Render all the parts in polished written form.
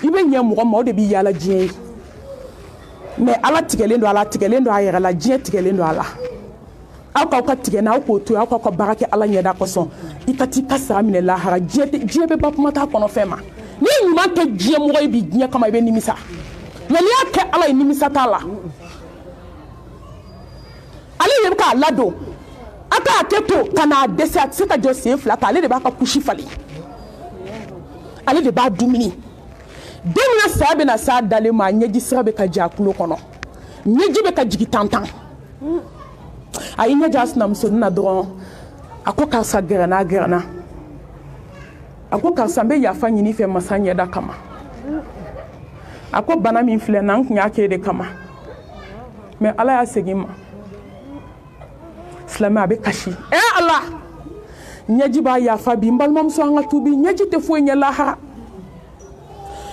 i bɛ ɲɛ mɔgɔ ma o de bɛ yaala diɲɛ ye mais ala tigɛlen don a la tigɛlen don a yɛrɛ la diɲɛ tigɛlen don a la aw k'aw ka tigɛ n'a k'o to aw k'aw ka baara kɛ ala ɲɛda kosɔn i ka t'i ka sara minɛ lahara diɲɛ bɛ ba kuma t'a kɔnɔ fɛn ma n'i ye ɲuman kɛ diɲɛ mɔgɔ ye bi diɲɛ kama i bɛ nimisa mais n'i y'a kɛ ala ye nimisa t'a la ale de bɛ k'a ladon a t'a kɛ to ka n'a dɛsɛ a tɛ se ka jɔ sen fila kan ale de b'a ka kusi falen ale de b'a dumuni den min saya bɛ na s'a dalen ma ɲɛji sira bɛ ka jɛ a tulo kɔnɔ ɲɛji bɛ ka jigin tantan a ye ɲɛjɛ a sinamusonin na dɔrɔn a ko karisa gɛrɛnna a ko karisa n bɛ yafa ɲini fɛ masa ɲɛda kama a ko bana min filɛ na n tun y'a kɛ de kama mais ala y'a segin ma silamɛ a bɛ kasi ala ɲɛji b'a yafa bi n balimamuso an ka tuubi ɲɛji tɛ foyi ɲɛ lahara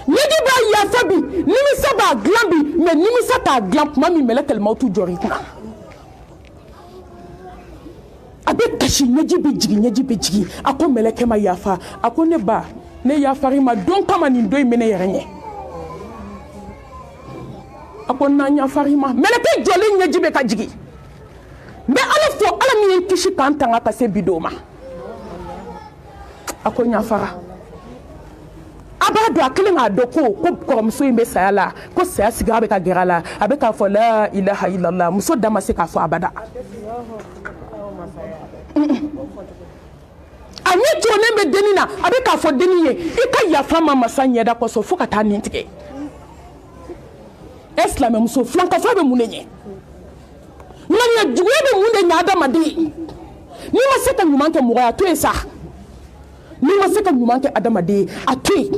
ɲɛji b'a yafa bi nimisa b'a dilan bi mais nimisa t'a dilan tuma min mɛlɛkɛl mawutu jɔr'i kunna a bɛ kasi ɲɛji bɛ jigin a ko mɛlɛkɛ ma yafa a ko ne ba ne yafar'i ma don kama nin don in bɛ ne yɛrɛ ɲɛ a ko n'an yafar'i ma mɛlɛkɛ jɔlen ɲɛji bɛ ka jigin mais ala fɔ ala min ye kisi k'an tanga ka se bi don ma a ko ɲafara a b'a dɔn a kelen k'a dɔn ko kɔrɔmuso in bɛ saya la ko saya sigira bɛ ka gɛrɛ a la a bɛ k'a fɔ la ilaha illallah muso da ma se k'a fɔ abada a ɲɛ jɔlen bɛ denni na a bɛ k'a fɔ denni ye i ka yafa ma masa ɲɛda kɔsɔn fo ka taa nin tigɛ e silamɛmuso filankafo bɛ mun de ɲɛ ŋaniya juguya bɛ mun de ɲɛ adamaden n'i ma se ka ɲuman kɛ mɔgɔ ye a to yen sa n'i ma se ka ɲuman kɛ adamaden a to yen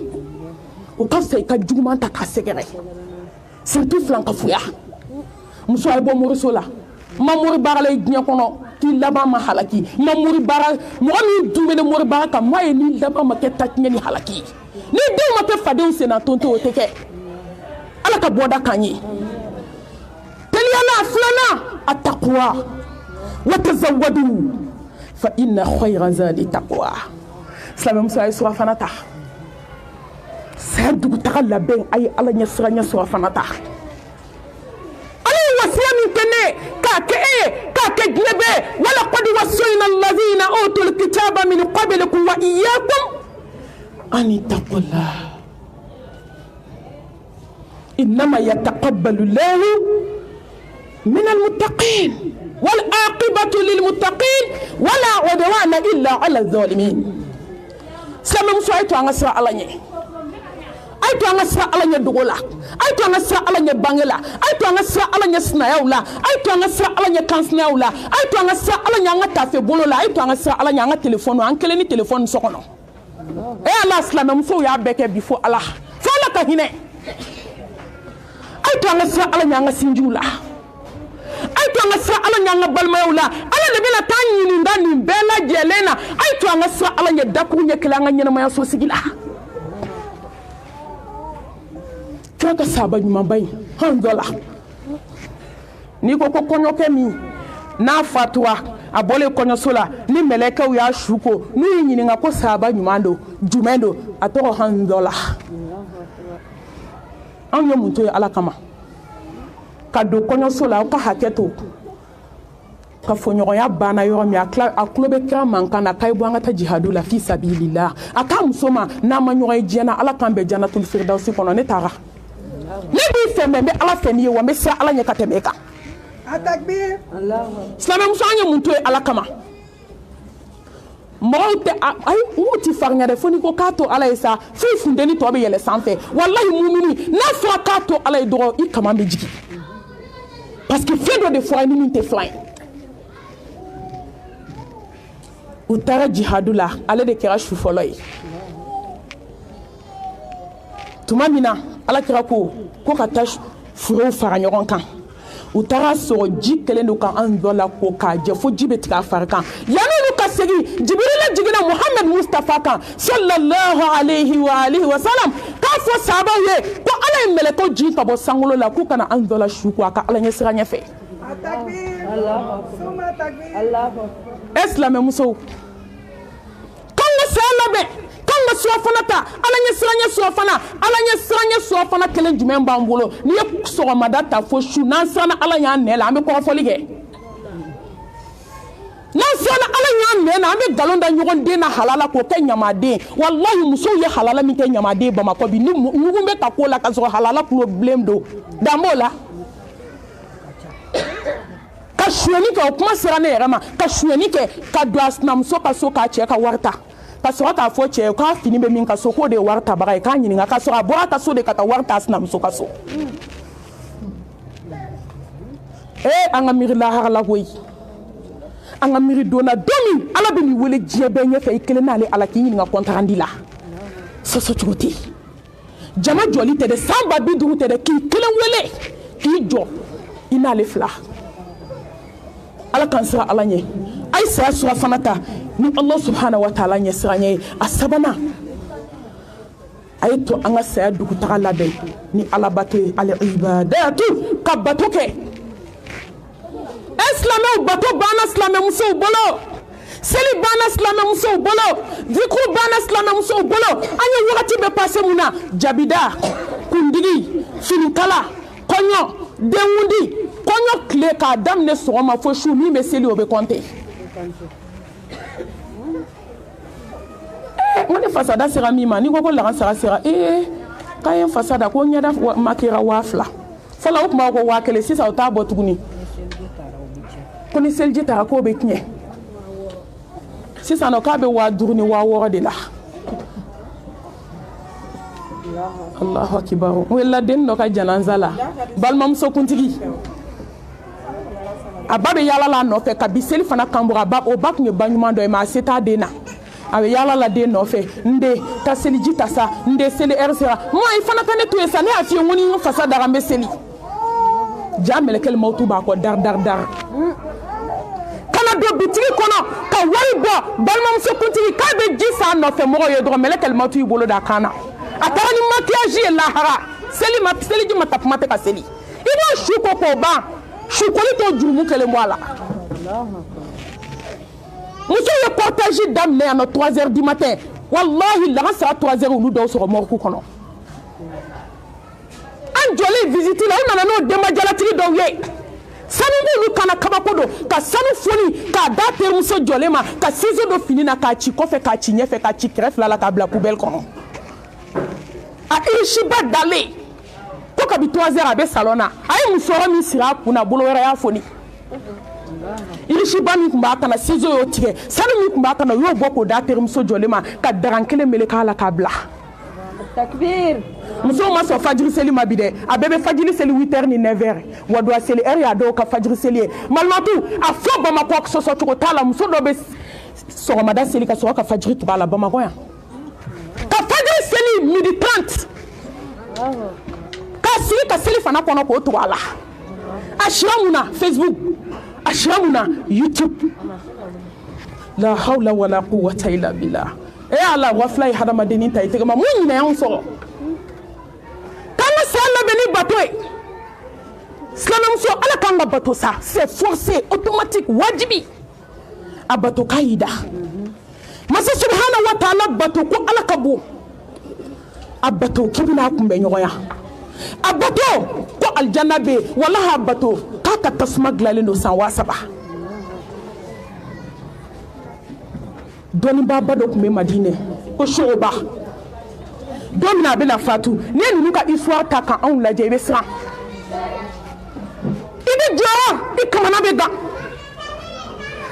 o ka fisa i ka juguman ta k'a sɛgɛrɛ surtout filankafoya muso a ye bɔ moriso la ma mori baara la i diɲɛ kɔnɔ k'i laban ma halaki ma mori baara mɔgɔ min dun bɛ ne mori baara kan m'a ye ni laban ma kɛ tatiɲɛ ni halaki ni denw ma kɛ fadenw senna tonto o tɛ kɛ ala ka bɔda k'an ye teliyala filanan التقوى وتزودوا فإن خير زاد التقوى سلام موسى سورة فناتا سيدو تغلى بين أي الله يسرى سورة فناتا أنا وصية من كني كاك جنبه ولقد وصينا الذين أوتوا الكتاب من قبلكم وإياكم أن اتقوا الله إنما يتقبل الله من المتقين والعاقبة للمتقين ولا عدوان إلا على الظالمين سلام سويتو أنا سرا الله ني أيتو أنا سرا الله ني دوغولا أيتو أنا سرا الله ني بانغلا أيتو أنا سرا الله ني سنايولا أيتو أنا سرا الله ني كانسنايولا أيتو أنا سرا الله ني أنا تافي بولولا أيتو أنا سرا الله ني أنا تليفون أنكلني تليفون سوكونو إيه الله سلام سو يا بكي بيفو الله فلا كهينه أيتو أنا سرا الله ني أنا سنجولا ay to nga sa ala nyanga balmayaw la ala le bela tan yini ndani bela jelena ay to nga sa ala nya dakku nya kala nga nyana maya so sigila to ka saba nyuma bay han dola ni ko konyo kemi na fatwa abole konyo sola ni meleka ya shuko ni yini nga ko saba nyuma ndo jumendo atoro han dola an yo muntu ala kama ka do kɔɲɔso la aw ka hakɛ to ka fɔɲɔgɔnya banna yɔrɔ min a tulo bɛ kira mankan na k'a ye bɔ an ka taa jihadu la fi sabilillah a k'a muso ma n'a ma ɲɔgɔn ye diɲɛ na ala k'an bɛn jannatul firdausi kɔnɔ ne taara ne b'i fɛ mɛ n bɛ ala fɛ n'i ye wa n bɛ siran ala ɲɛ ka tɛmɛ e kan silamɛmuso an ye mun to ye ala kama mɔgɔw tɛ ayi n'u ti farinya dɛ fo n'i ko k'a to ala ye sa f'i funteni tɔ bɛ yɛlɛ sanfɛ walahi mumini n'a fɔra k'a to ala ye dɔrɔn i kaman bɛ jigin parce que fɛn dɔ de fɔra ni min tɛ filan ye u taara jihadu la ale de kɛra su fɔlɔ ye tuma min na ala kɛra ko ka taa furew fara ɲɔgɔn kan u taara sɔrɔ ji kɛlen don ka an dɔ la ko k'a jɛ fo ji bɛ tigɛ a fari kan yan'olu ka segin jibirila jiginna muhammed mustafa kan sallallahu alayhi wa sallam k'a fɔ sahabaw ye ko ala ye mɛlɛkɛw jigin ka bɔ sankolo la k'u kana an dɔ la su ko a ka ala ɲɛ sira ɲɛfɛ e silamɛmusow k'an ka saya labɛn k'an ka suafanata ala ɲɛ siranya suafana ala ɲɛ siranya suafana kelen jumɛn b'an bolo ni ye sɔgɔmada ta fo su n'an siranna ala ɲ'an nɛ la an bɛ kɔrɔfɔli kɛ n'an siranna ala ɲ'an nɛ la an bɛ galon da ɲɔgɔn den na halala k'o kɛ ɲamaden wallahi musow ye halala min kɛ ɲamaden Bamakɔ bi ni mugun bɛ ka k'o la ka sɔrɔ halala problème don dan b'o la ka suyani kɛ o kuma sera ne yɛrɛ ma ka suyani kɛ ka don a sinamuso ka so k'a cɛ ka wari ta ka sɔrɔ k'a fɔ cɛ k'a fini bɛ min ka so k'o de ye wari tabaga ye k'a ɲininka ka sɔrɔ a bɔra a ka so de ka taa wari ta a sinamuso ka so an ka miiri laharala koyi an ka miiri donna don min ala bɛ nin wele diɲɛ bɛɛ ɲɛfɛ i kelen n'ale ala k'i ɲininka kɔntarandi la sɔsɔ cogo tɛ jama jɔli tɛ dɛ san 50 tɛ dɛ k'i kelen wele k'i jɔ i n'ale fila ala kan sira ala ɲɛ a ye saya sura fana ta ni Allah subhanahu wa ta'ala ɲɛ sira ɲɛ a sabanan a ye to an ka saya dugutaga labɛn ni ala bato ye al-ibadatu ka bato kɛ silamɛw bato banna silamɛmusow bolo seli banna silamɛmusow bolo zikru banna silamɛmusow bolo an ye wagati bɛ passé mun na jabida kundigi finikala kɔɲɔ denkundi kɔɲɔ tile k'a daminɛ sɔgɔma fo su min bɛ seli o bɛ compter n ne fasada sera min ma ni ko lakansara sera k'a ye fasada ko ɲɛda makera 2000 fɔlɔ o tun b'a ko 1000 sisan o t'a bɔ tuguni ko ni seliji taara k'o bɛ tiɲɛ sisan k'a bɛ 5000 ni 6000 de la Allahu akibar o ye laden dɔ ka janaza la balimamuso kuntigi a ba bɛ yala la nɔfɛ kabi seli fana kanbɔ o ba tun ye ba ɲuman dɔ ye mais a se t'a den na a bɛ yala la den nɔfɛ n den ta seliji ta sa n den seli heure sera moi i fana ka ne to yen sa ne y'a f'i ye n ko ni n fasa dara n bɛ seli ja mɛlɛkɛli mawutu b'a kɔ dar kana don bitigi kɔnɔ ka wari bɔ balimamuso kuntigi k'a bɛ ji san nɔfɛ mɔgɔw ye dɔrɔn mɛlɛkɛli mawutu y'i bolo da kan na a taara ni maquillage ye lahara seliji ma ta kuma tɛ ka seli i b'o su ko k'o ban su koli t'o jurumu kelen bɔ a la muso ye cortège daminɛ yan nɔ 3h du matin wallahi lakansara 3h olu dɔw sɔrɔ morgue kɔnɔ an jɔlen visite la u nana n'o denbajalatigi dɔw ye sanu b'olu kana kabako don ka sanu foni k'a da terimuso jɔlen ma ka ciseau don fini na k'a ci kɔfɛ k'a ci ɲɛfɛ k'a ci kɛrɛfɛ la k'a bila poubelle kɔnɔ a irisiba dalen ko kabi 3h a bɛ salon na a ye musɔrɔ min siri a kunna bolo wɛrɛ y'a foni irisiba min tun b'a kana ciseau y'o tigɛ sanu min tun b'a kana o y'o bɔ k'o da terimuso jɔlen ma ka daran kelen meleke a la k'a bila takbir musow ma sɔn fajiri seli ma bi dɛ a bɛɛ bɛ fajiri seli 8h ni 9h waduwa seli heure y'a dɔw ka fajiri seli ye malimatu a fɔ Bamakɔ sɔsɔ cogo t'a la muso dɔ bɛ sɔgɔmada seli ka sɔrɔ ka fajiri tugu a la Bamakɔ yan ka fajiri seli 12h30 k'a sigi ka seli fana kɔnɔ k'o tugu a la a sira mun na Facebook a sira mun na YouTube la hawla wala quwwata illa billah ala wafila ye hadamadennin ta i tɛgɛ ma mun ɲinɛ y'anw sɔrɔ k'an ka saya labɛn ni bato ye silamɛmuso ala k'an ka bato sa c'est forcé automatique wajibi a bato k'a y'i da masa subhanahu wa ta'ala bato ko ala ka bon a bato k'i bɛna kunbɛn ɲɔgɔnya a bato ko aljanna bɛ yen walahi a bato k'a ka tasuma dilanlen don san 3000 dɔnnibaba dɔ tun bɛ Madinɛ ko Shu'ba don min a bɛna fatu n'i ye ninnu ka histoire ta ka anw lajɛ i bɛ siran i bɛ jɔrɔ i kamana bɛ gan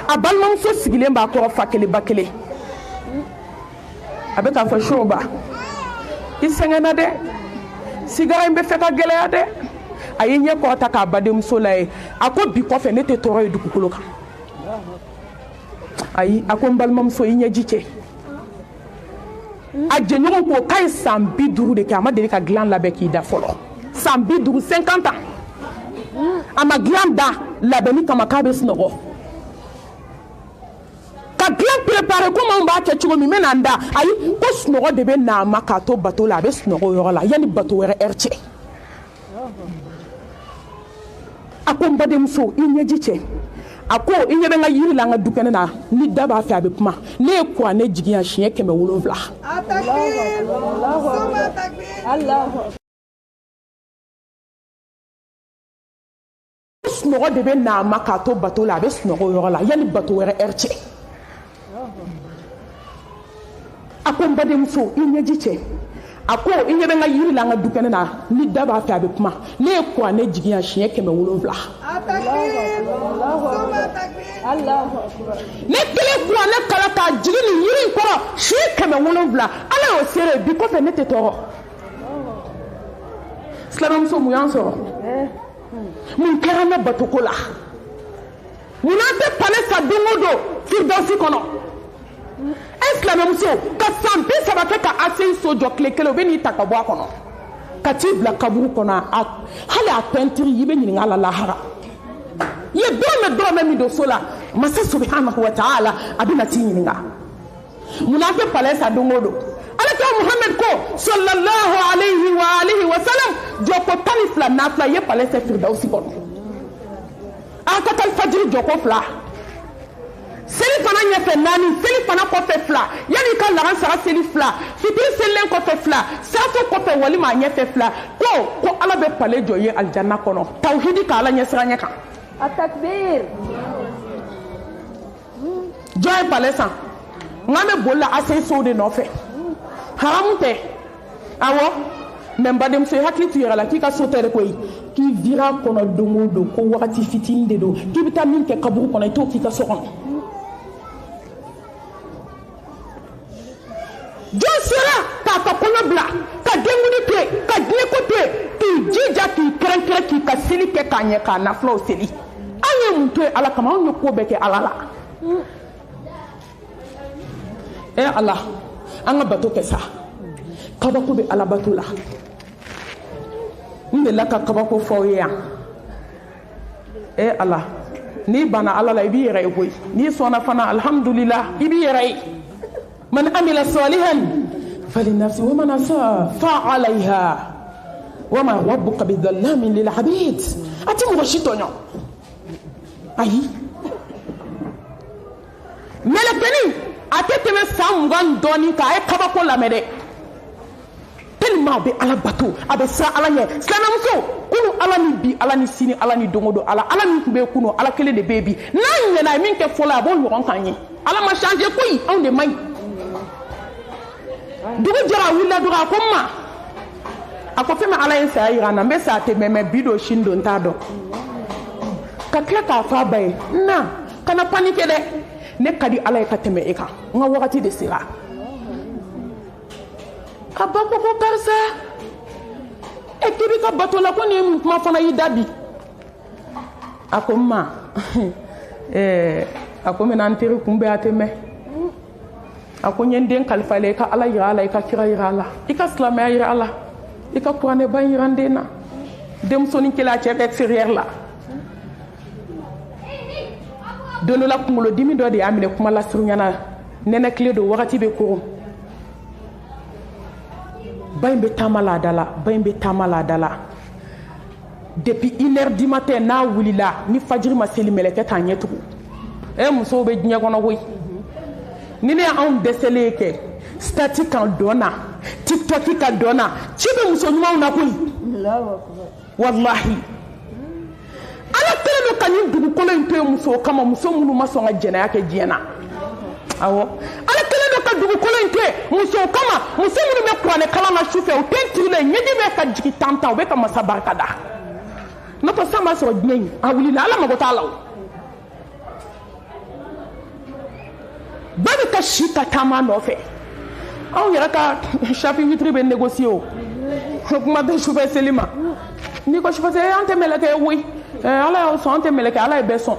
a balimamuso sigilen b'a kɔrɔ fa kelen ba kelen a bɛ k'a fɔ Shu'ba i sɛgɛnna dɛ sigara in bɛ fɛ ka gɛlɛya dɛ a ye ɲɛ kɔrɔta k'a badenmuso lajɛ a ko bi kɔfɛ ne tɛ tɔɔrɔ ye dugukolo kan ayi a ko n balimamuso i ɲɛji cɛ a jɛɲɔgɔn ko k'a ye san 50 de kɛ a ma deli ka dilan labɛn k'i da fɔlɔ san 50 50 ans a ma dilan da labɛnni kama k'a bɛ sunɔgɔ ka dilan préparer komi anw b'a kɛ cogo min n bɛna n da ayi ko sunɔgɔ de bɛ n'a ma k'a to bato la a bɛ sunɔgɔ o yɔrɔ la yanni bato wɛrɛ heure cɛ a ko n badenmuso i ɲɛji cɛ a ko I ɲɛ bɛ n ka yiri la an ka du kɛnɛ na ni da b'a fɛ a bɛ kuma ne ye kuranɛ jiginya siɲɛ 700 sunɔgɔ de bɛ n'a ma k'a to bato la a bɛ sunɔgɔ yɔrɔ la yanni bato wɛrɛ heure cɛ a ko n badenmuso I ɲɛji cɛ a ko I ɲɛ bɛ n ka yiri la an ka du kɛnɛ na ni da b'a fɛ a bɛ kuma ne ye kuranɛ jiginya siɲɛ 700 ne kelen kuranɛ kala k'a jigi nin yiri in kɔrɔ siɲɛ 700 Ala y'o seere bi kɔfɛ ne tɛ tɔɔrɔ silamɛmuso mun y'an sɔrɔ mun kɛra ne batoko la mun n'an tɛ pale sa don o don firidausi kɔnɔ silamɛmuso ka san 30 kɛ ka ACI so jɔ tile kelen o bɛ n'i ta ka bɔ a kɔnɔ ka t'i bila kaburu kɔnɔ hali a pɛntiri I bɛ ɲininka a la lahara I ye dɔrɔmɛ min don so la masa subhanahu wa ta'ala a bɛ na t'i ɲininka mun n'an tɛ pale sa don o don Alakira Muhammad ko sallallahu alayhi wa alihi wa sallam jɔko 12 nafila ye pale sa firidausi kɔnɔ a ka taa fajiri jɔko 2 seli fana ɲɛfɛ 4 seli fana kɔfɛ 2 yanni ka laran sara seli 2 fitiri selilen kɔfɛ 2 safo kɔfɛ walima a ɲɛfɛ 2 ko Ala bɛ pale jɔ ye aljanna kɔnɔ tawhidi ka Ala ɲɛsira ɲɛ kan atakbir jɔn ye pale san nka bɛ boli la ACI so de nɔfɛ haramu tɛ awɔ mɛ n badenmuso hakili to yɛrɛ la k'i ka so tɛ koyi k'i vira kɔnɔ don o don ko wagati fitinin de don k'i bɛ taa min kɛ kaburu kɔnɔ I t'o k'i ka so kɔnɔ jɔn sera k'a ka kɔɲɔ bila ka denkuli to yen ka diinɛko to yen k'i jija k'i kɛrɛnkɛrɛn k'i ka seli kɛ k'a ɲɛ k'a nafulaw seli an ye mun to yen Ala kama anw ye ko bɛɛ kɛ Ala la Ala an ka bato kɛ sa kabako bɛ Ala bato la n delila ka kabako fɔ aw ye yan Ala n'i banna Ala la I b'i yɛrɛ ye koyi n'i sɔnna fana alhamdulillah I b'i yɛrɛ ye man amila salihan falinafsi wa man asa fa alayha wa ma rabbuka bidhallamin lil abid a ti mɔgɔ si tɔɲɔ ayi mɛlɛkɛnin a tɛ tɛmɛ san 20 dɔɔnin kan a ye kabako lamɛn dɛ tellement a bɛ Ala bato a bɛ siran Ala ɲɛ silamɛmuso kunu Ala ni bi Ala ni sini Ala ni don o don Ala min tun bɛ yen kunu Ala kelen de bɛ yen bi n'a ɲɛna a ye min kɛ fɔlɔ a b'o ɲɔgɔn k'an ye Ala ma changer koyi anw de man ɲi dugu jɛra a wulila dɔrɔn a ko n ma a ko fɛn min Ala ye saya jira n na n bɛ sa tɛ mɛ bi don sini don n t'a dɔn ka tila k'a fɔ a ba ye na kana panique dɛ ne ka di Ala ye ka tɛmɛ e kan n ka wagati de sera a ba ko karisa k'i bɛ ka bato la ko nin ye mun kuma fana y'i da bi a ko n ma a ko n bɛna n teri kunbɛn a tɛ mɛn a ko n ye n den kalifa i la i ka Ala jira a la i ka kira jira a la i ka silamɛya jira a la i ka kuranɛba jira n den na denmusonin kelen a cɛ bɛ extérieur la don dɔ la kunkolodimi dɔ de y'a minɛ kuma lasurunyana nɛnɛ tile don wagati bɛ koron ba in bɛ taama la a da la depuis 1h du matin n'a wulila ni fajiri ma seli mɛlɛkɛ t'a ɲɛ tugun musow bɛ diɲɛ kɔnɔ koyi ni ne y'anw dɛsɛlen kɛ stati kan dɔn na tiktok kan dɔn na ci bɛ muso ɲumanw na koyi wallahi Ala kelen don ka nin dugukolo in to yen muso kama muso minnu ma sɔn ka jɛnɛya kɛ diɲɛ na awɔ Ala kelen don ka dugukolo in to yen muso kama muso minnu bɛ kuranɛ kalan na sufɛ u tɛ tirilen ɲɛji bɛ ka jigin tan u bɛ ka masa barika da n'o tɛ san b'a sɔrɔ diɲɛ in a wulila Ala mago t'a la o ba bɛ ka si ka taama nɔfɛ anw yɛrɛ ka chapitre vitre bɛ négocier o kuma tɛ sufɛ seli ma n'i ko sufɛ seli an tɛ mɛlɛkɛ ye koyi Ala y'aw sɔn an tɛ mɛlɛkɛ Ala ye bɛɛ sɔn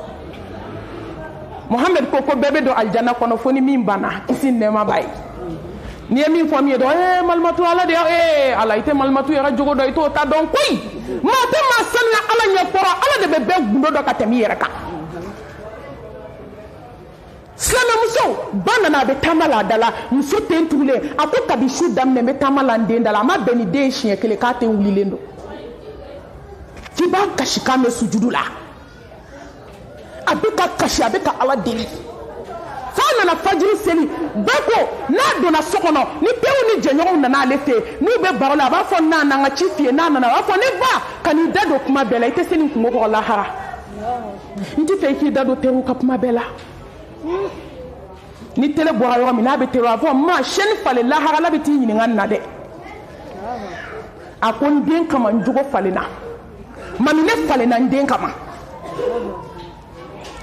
Muhammed ko bɛɛ bɛ don aljanna kɔnɔ fo ni min banna kisi nɛɛma b'a ye n'i ye min fɔ min ye dɔrɔn malimatu Ala de Ala i tɛ malimatu yɛrɛ jogo dɔn i t'o ta dɔn koyi maa tɛ maa sanuya Ala ɲɛ kɔrɔ Ala de bɛ bɛɛ gundo dɔ ka tɛmɛ i yɛrɛ kan silamɛmuso ba nana a bɛ taama la a da la muso ten tugulen a ko kabi su daminɛ n bɛ taama la n den da la a ma bɛn ni den siɲɛ kelen k'a ten wulilen don k'i b'a kasi k'an bɛ sujudu la a bɛ ka kasi a bɛ ka Ala deli f'a nana fajiri seli bɛɛ ko n'a donna so kɔnɔ ni denw ni jɛɲɔgɔnw nana ale fɛ n'u bɛ baro la a b'a fɔ n'a nana ci f'i ye n'a nana a b'a fɔ ne ba ka n'i da don kuma bɛɛ la i tɛ se nin kungo kɔrɔ lahara n tɛ fɛ i k'i da don teriw ka kuma bɛɛ la ni tele bɔra yɔrɔ min n'a bɛ teriw a fɔ ma sɛni falen lahara la bɛ t'i ɲininka nin na dɛ a ko n den kama n jogo falenna mami ne falenna n den kama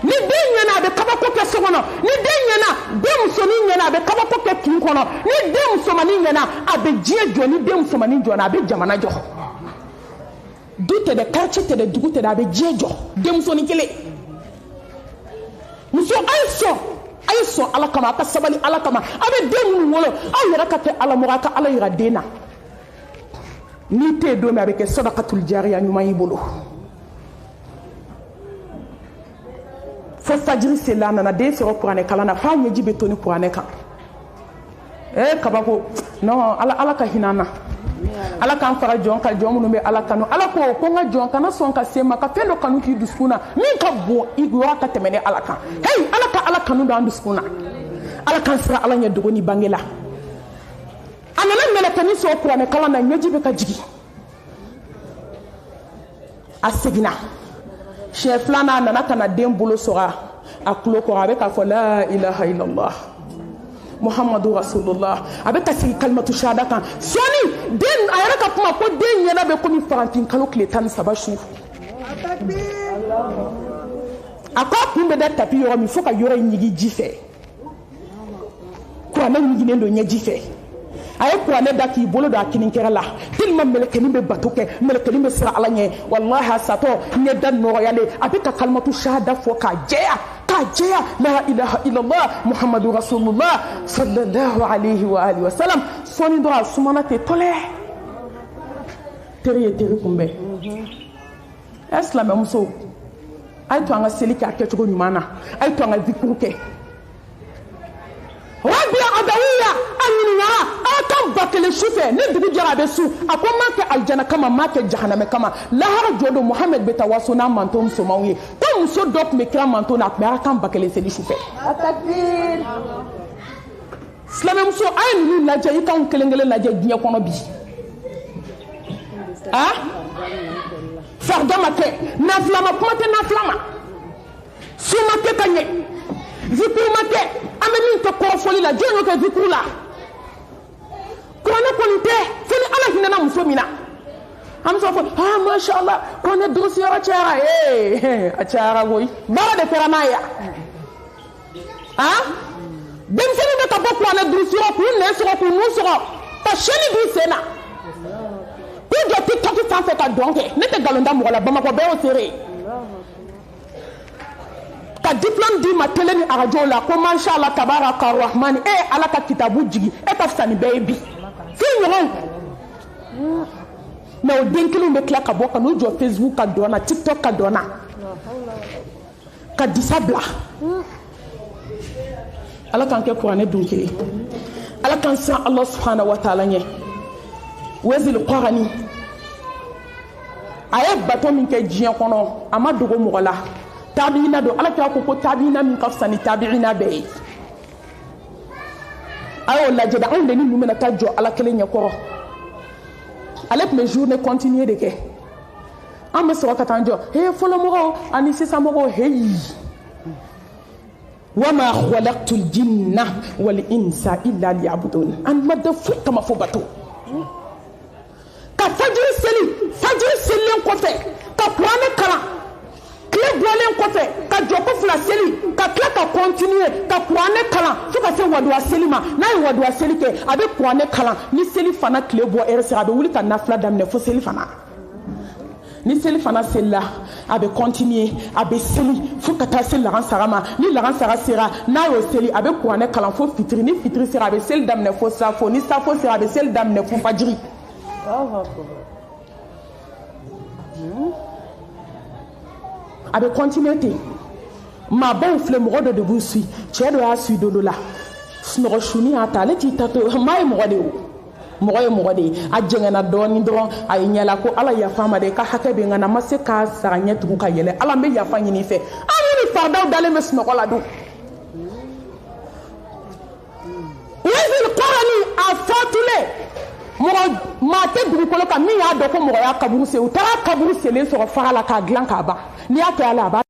ni den ɲɛna a bɛ kabako kɛ so kɔnɔ ni den ɲɛna den musonin ɲɛna a bɛ kabako kɛ kin kɔnɔ ni den musomanin ɲɛna a bɛ diɲɛ jɔ ni den musomanin jɔna a bɛ jamana jɔ du tɛ dɛ quartier tɛ dɛ dugu tɛ dɛ a bɛ diɲɛ jɔ denmusonin kelen muso a ye sɔn Ala kama a ka sabali Ala kama a bɛ den minnu wolo aw yɛrɛ ka kɛ Ala mɔgɔ a ka Ala yira den na n'i tɛ yen don min a bɛ kɛ sadakatul jariya ɲuman y'i bolo fo fajiri seli a nana den sɔrɔ kuranɛ kalan na f'a ɲɛji bɛ to ni kuranɛ kan kabako non Ala ka hinɛ an na Ala k'an fara jɔn ka jɔn minnu bɛ Ala kanu Ala ko n ka jɔn kana sɔn ka se ma ka fɛn dɔ kanu k'i dusukun na min ka bon i yɔrɔ ka tɛmɛ ni Ala kan hey Ala ka Ala kanu don an dusukun na Ala k'an sira Ala ɲɛ dogo ni bange la a nana mɛlɛkɛnin sɔrɔ kuranɛ kalan na ɲɛji bɛ ka jigin a seginna siɲɛ filanan a nana ka na den bolo sɔgɔ a tulo kɔrɔ a bɛ k'a fɔ la ilaha illallah Muhammadu Rasulullah a bɛ ka sigi kalimatu shahada kan sɔɔni den a yɛrɛ ka kuma ko den ɲɛna bɛ komi farantin kalo tile 13 su a ko a kun bɛ da tapi yɔrɔ min fo ka yɔrɔ in ɲigi ji fɛ kuranɛ ɲiginnen don ɲɛji fɛ a ye kuranɛ da k'i bolo don a kininkɛrɛ la tellement mɛlɛkɛnin bɛ bato kɛ mɛlɛkɛnin bɛ siran Ala ɲɛ wallahi a satɔ ɲɛda nɔgɔyalen a bɛ ka kalimatu shahada fɔ k'a jɛya la ilaha illallah Muhammadu Rasulullah sallallahu alayhi wa alihi wa sallam sɔɔni dɔrɔn a sumana ten tɔlɛ teri ye teri kunbɛn silamɛmuso a ye to an ka seli kɛ a kɛcogo ɲuman na a ye to an ka zikuru kɛ Rabia Adawiya a ɲininka a kan ba kelen su fɛ ni dugu jɛra a bɛ su a ko n m'a kɛ alijana kama n m'a kɛ jahanamɛ kama lahara jɔ don Muhammed bɛ taa waso n'a manton musomanw ye ko muso dɔ tun bɛ kira manton na a tun bɛ a kan ba kelen seli su fɛ silamɛmuso a ye ninnu lajɛ i kanw kelen kelen lajɛ diɲɛ kɔnɔ bi farida ma kɛ nafila ma kuma tɛ nafila ma su ma kɛ ka ɲɛ zikuru ma kɛ an bɛ min kɛ kɔrɔfɔli la jɔn y'o kɛ zikuru la kuranɛ kɔni tɛ fo ni Ala hinɛna muso min na an bɛ sɔrɔ fɔ masha Allah kuranɛ durusiyɔrɔ cayara a cayara koyi baara de kɛra n'a ye denmisɛnnin bɛ ka bɔ kuranɛ durusiyɔrɔ k'u nɛn sɔgɔ k'u nun sɔgɔ ka sɛni b'u sen na k'u jɔ TikTok sanfɛ ka dɔn kɛ ne tɛ nkalon da mɔgɔ la Bamakɔ bɛɛ y'o seere ka diplôme di ma télé ni arajo la ko masha Allah tabaraka rahman Ala ka kitabu jigi ka fisa ni bɛɛ ye bi fi ɲɔgɔn mais o den kelen bɛ tila ka bɔ ka n'u jɔ Facebook ka dɔn na TikTok ka dɔn na ka disa bila Ala k'an kɛ kuranɛ dun kelen Ala k'an siran Allah subhanahu wa ta'ala ɲɛ Wezil Qarani a ye bato min kɛ diɲɛ kɔnɔ a ma dogo mɔgɔ la tabiina don Ala k'a ko tabiina min ka fisa ni tabiina bɛɛ ye a y'o lajɛ de anw de ni ninnu bɛna taa jɔ Ala kelen ɲɛkɔrɔ ale tun bɛ journée continue de kɛ an bɛ sɔrɔ ka taa jɔ fɔlɔmɔgɔw ani sisan mɔgɔw heyi wama khalaqtul jinna wal insa illa liya'budun an ma da foyi kama fo bato ka fajiri selilen kɔfɛ ka kuranɛ kalan tile bɔlen kɔfɛ ka jɔ ko fila seli ka tila ka continuer ka kuranɛ kalan fo ka se waduwa seli ma n'a ye waduwa seli kɛ a bɛ kuranɛ kalan ni seli fana tile bɔ heure sera a bɛ wuli ka nafila daminɛ fo seli fana ni seli fana selila a bɛ continuer a bɛ seli fo ka taa se lahansara ma ni lahansara sera n'a y'o seli a bɛ kuranɛ kalan fo fitiri ni fitiri sera a bɛ seli daminɛ fo safo ni safo sera a bɛ seli daminɛ fo fajiri a bɛ continuer ten maabaw filɛ mɔgɔ dɔ de b'u suit cɛ dɔ y'a suit don dɔ la sunɔgɔ suni y'a ta ale t'i ta to maa ye mɔgɔ de ye mɔgɔ ye mɔgɔ de ye a jɛngɛnna dɔɔni dɔrɔn a ye ɲɛla ko Ala yafa ma de ka hakɛ bɛ n kan na ma se k'a sara ɲɛ tugun ka yɛlɛ Ala n bɛ yafa ɲini i fɛ an ni fa fardaw dalen bɛ sunɔgɔ la dun Wazil Qarani a fatulen mɔgɔ maa tɛ dugukolo kan min y'a dɔn ko mɔgɔ y'a kaburu sen u taara kaburu selen sɔrɔ faga la k'a dilan k'a ban n'i y'a kɛ Ala a b'a